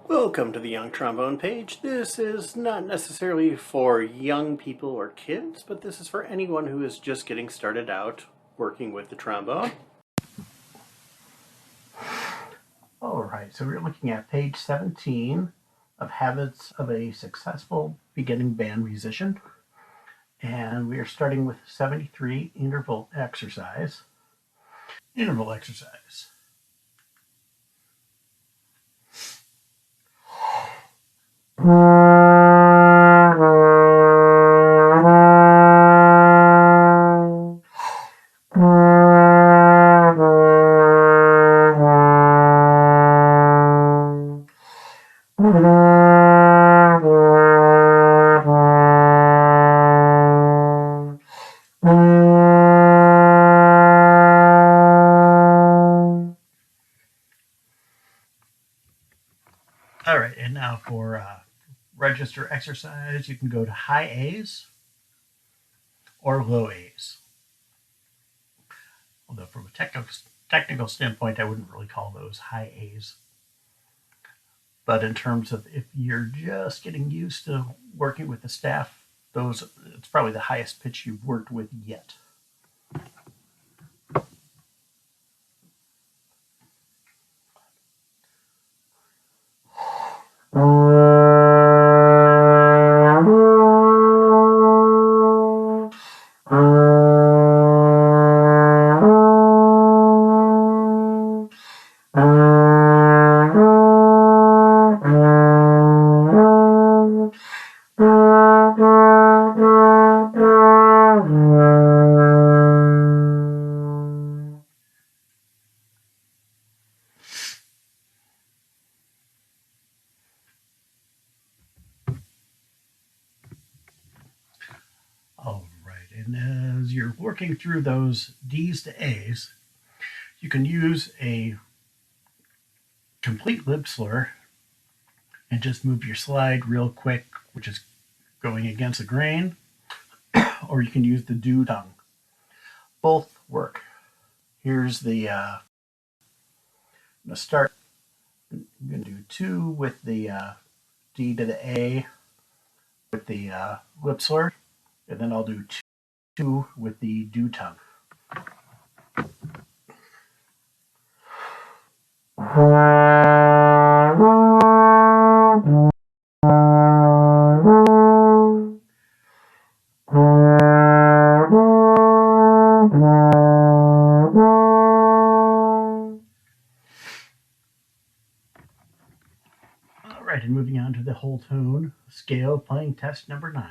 Welcome to the Young Trombone page. This is not necessarily for young people or kids, but this is for anyone who is just getting started out working with the trombone. Alright, so we're looking at page 17 of Habits of a Successful Beginning Band Musician. And we are starting with 73, interval exercise. Interval exercise. All right, and now for register exercise, you can go to high A's or low A's. Although from a technical standpoint, I wouldn't really call those high A's. But in terms of if you're just getting used to working with the staff, it's probably the highest pitch you've worked with yet. All right, and as you're working through those D's to A's, you can use a complete lip slur and just move your slide real quick, which is going against the grain, or you can use the do tongue. Both work. Here's the start. I'm going to do 2 with the D to the A with the lip slur, and then I'll do 2 with the do tongue. All right, and moving on to the whole tone scale, playing test number 9.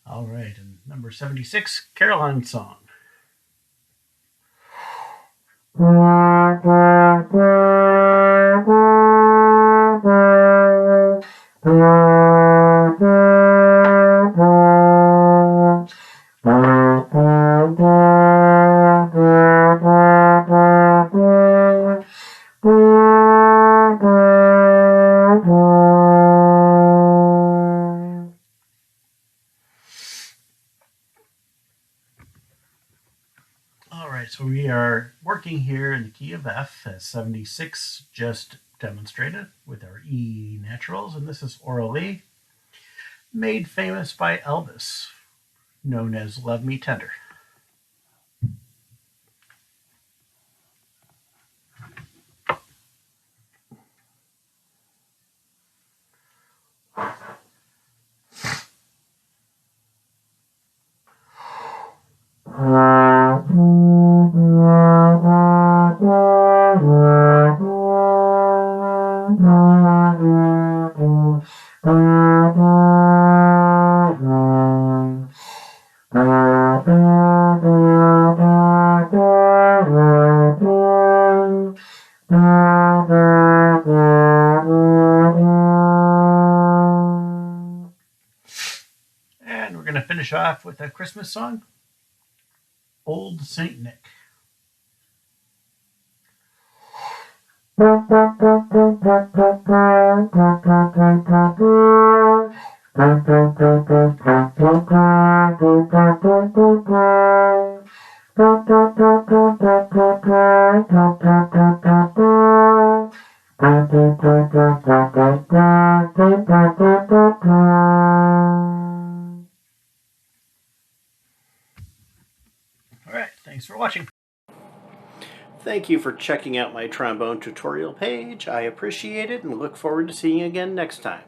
All right, and number 76, Caroline's Song. All right, so we are working here in the key of F, as 76 just demonstrated with our E naturals, and this is orally, made famous by Elvis, known as Love Me Tender. And we're going to finish off with a Christmas song, Old Saint Nick. Alright, thanks for watching. Thank you for checking out my trombone tutorial page. I appreciate it and look forward to seeing you again next time.